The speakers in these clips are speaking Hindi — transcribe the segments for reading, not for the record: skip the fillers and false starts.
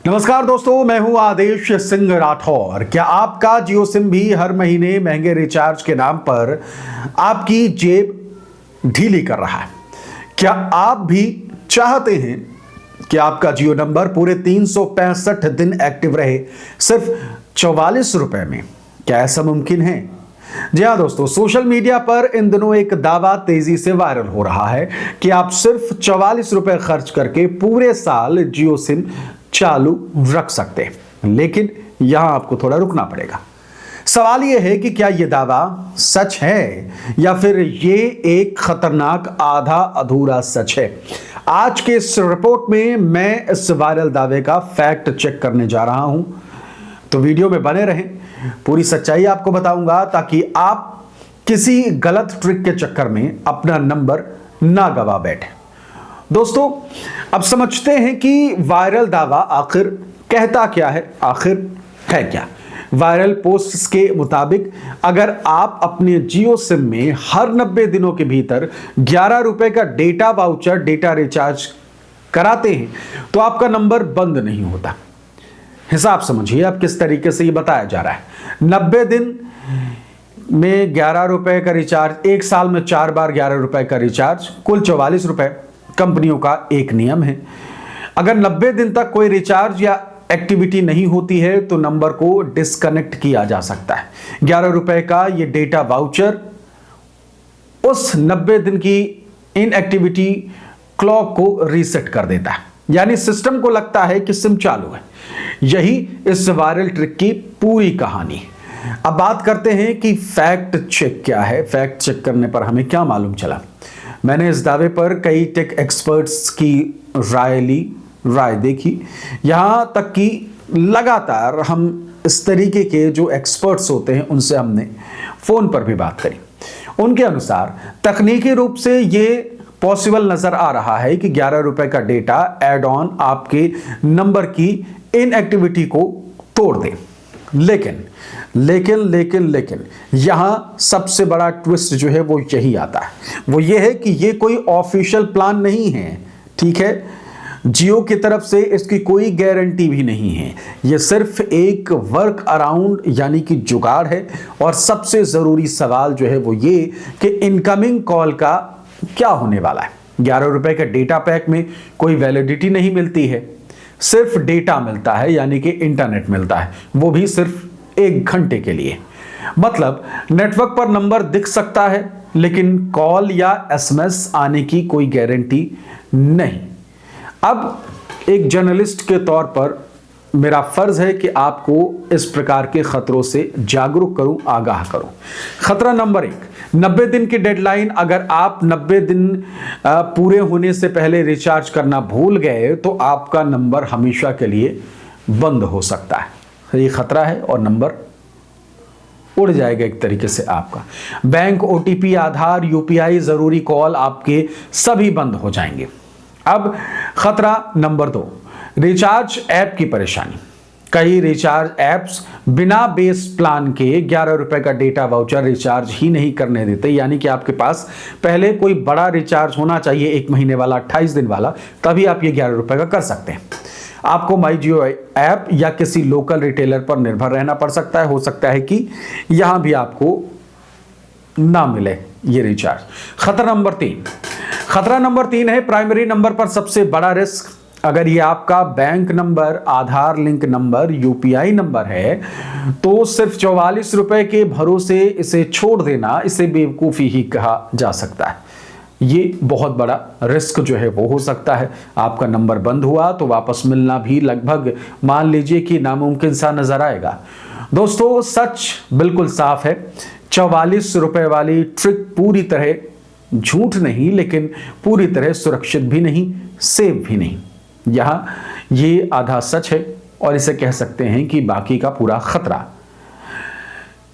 नमस्कार दोस्तों, मैं हूं आदेश सिंह राठौर। क्या आपका जियो सिम भी हर महीने महंगे रिचार्ज के नाम पर आपकी जेब ढीली कर रहा है? क्या आप भी चाहते हैं कि आपका जियो नंबर पूरे 365 दिन एक्टिव रहे सिर्फ 44 रुपए में? क्या ऐसा मुमकिन है? जी हाँ दोस्तों, सोशल मीडिया पर इन दिनों एक दावा तेजी से वायरल हो रहा है कि आप सिर्फ 44 रुपए खर्च करके पूरे साल जियो सिम चालू रख सकते हैं। लेकिन यहां आपको थोड़ा रुकना पड़ेगा। सवाल यह है कि क्या यह दावा सच है या फिर यह एक खतरनाक आधा अधूरा सच है। आज के इस रिपोर्ट में मैं इस वायरल दावे का फैक्ट चेक करने जा रहा हूं, तो वीडियो में बने रहें। पूरी सच्चाई आपको बताऊंगा ताकि आप किसी गलत ट्रिक के चक्कर में अपना नंबर ना गवा बैठे। दोस्तों, अब समझते हैं कि वायरल दावा आखिर कहता क्या है, आखिर है क्या। वायरल पोस्ट्स के मुताबिक अगर आप अपने जियो सिम में हर 90 दिनों के भीतर 11 रुपए का डेटा वाउचर डेटा रिचार्ज कराते हैं तो आपका नंबर बंद नहीं होता। हिसाब समझिए अब किस तरीके से ये बताया जा रहा है। 90 दिन में 11 रुपए का रिचार्ज, एक साल में 4 बार 11 रुपए का रिचार्ज, कुल 44 रुपए कंपनियों का एक नियम है। अगर 90 दिन तक कोई रिचार्ज या एक्टिविटी नहीं होती है तो नंबर को डिस्कनेक्ट किया जा सकता है। 11 रुपए का ये डेटा वाउचर उस 90 दिन की इनएक्टिविटी क्लॉक को रीसेट कर देता है, यानी सिस्टम को लगता है कि सिम चालू है। यही इस वायरल ट्रिक की पूरी कहानी। अब बात करते हैं कि फैक्ट चेक क्या है। फैक्ट चेक करने पर हमें क्या मालूम चला। मैंने इस दावे पर कई टेक एक्सपर्ट्स की राय देखी। यहां तक कि लगातार हम इस तरीके के जो एक्सपर्ट्स होते हैं उनसे हमने फोन पर भी बात करी। उनके अनुसार तकनीकी रूप से ये पॉसिबल नजर आ रहा है कि 11 रुपए का डेटा एड ऑन आपके नंबर की इनएक्टिविटी को तोड़ दे। लेकिन यहां सबसे बड़ा ट्विस्ट जो है वो यही आता है। वो ये है कि ये कोई ऑफिशियल प्लान नहीं है, ठीक है। जियो की तरफ से इसकी कोई गारंटी भी नहीं है। ये सिर्फ एक वर्क अराउंड यानी कि जुगाड़ है। और सबसे जरूरी सवाल जो है वो ये कि इनकमिंग कॉल का क्या होने वाला है। 11 रुपए के डेटा पैक में कोई वैलिडिटी नहीं मिलती है, सिर्फ डेटा मिलता है, यानी कि इंटरनेट मिलता है, वो भी सिर्फ 1 घंटे के लिए। मतलब नेटवर्क पर नंबर दिख सकता है लेकिन कॉल या एसएमएस आने की कोई गारंटी नहीं। अब एक जर्नलिस्ट के तौर पर मेरा फर्ज है कि आपको इस प्रकार के खतरों से जागरूक करूं, आगाह करूं। खतरा नंबर 1, 90 दिन की डेडलाइन। अगर आप 90 दिन पूरे होने से पहले रिचार्ज करना भूल गए तो आपका नंबर हमेशा के लिए बंद हो सकता है। ये खतरा है और नंबर उड़ जाएगा एक तरीके से आपका। बैंक, ओटीपी, आधार, यूपीआई, जरूरी कॉल आपके सभी बंद हो जाएंगे। अब खतरा नंबर 2, रिचार्ज ऐप की परेशानी। कई रिचार्ज ऐप्स बिना बेस प्लान के 11 रुपए का डेटा वाउचर रिचार्ज ही नहीं करने देते, यानी कि आपके पास पहले कोई बड़ा रिचार्ज होना चाहिए, 1 महीने वाला, 28 दिन वाला, तभी आप ये 11 रुपए का कर सकते हैं। आपको माई जियो ऐप या किसी लोकल रिटेलर पर निर्भर रहना पड़ सकता है। हो सकता है कि यहां भी आपको ना मिले ये रिचार्ज। खतरा नंबर 3 है प्राइमरी नंबर पर सबसे बड़ा रिस्क। अगर ये आपका बैंक नंबर, आधार लिंक नंबर, यूपीआई नंबर है तो सिर्फ 44 रुपए के भरोसे इसे छोड़ देना, इसे बेवकूफ़ी ही कहा जा सकता है। ये बहुत बड़ा रिस्क जो है वो हो सकता है। आपका नंबर बंद हुआ तो वापस मिलना भी लगभग मान लीजिए कि नामुमकिन सा नजर आएगा। दोस्तों, सच बिल्कुल साफ है। 44 रुपए वाली ट्रिक पूरी तरह झूठ नहीं, लेकिन पूरी तरह सुरक्षित भी नहीं, सेफ भी नहीं। यहां ये आधा सच है और इसे कह सकते हैं कि बाकी का पूरा खतरा।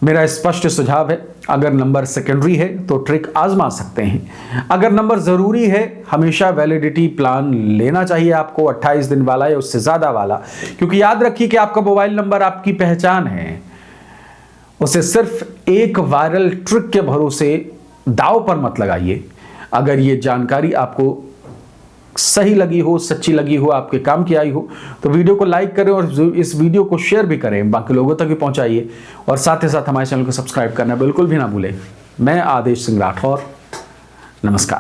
मेरा स्पष्ट सुझाव है, अगर नंबर सेकेंडरी है तो ट्रिक आजमा सकते हैं। अगर नंबर जरूरी है, हमेशा वैलिडिटी प्लान लेना चाहिए आपको, 28 दिन वाला या उससे ज्यादा वाला। क्योंकि याद रखिए कि आपका मोबाइल नंबर आपकी पहचान है। उसे सिर्फ एक वायरल ट्रिक के भरोसे दांव पर मत लगाइए। अगर ये जानकारी आपको सही लगी हो, सच्ची लगी हो, आपके काम की आई हो, तो वीडियो को लाइक करें और इस वीडियो को शेयर भी करें, बाकी लोगों तक भी पहुंचाइए। और साथ ही साथ हमारे चैनल को सब्सक्राइब करना बिल्कुल भी ना भूलें। मैं आदेश सिंह राठौर, नमस्कार।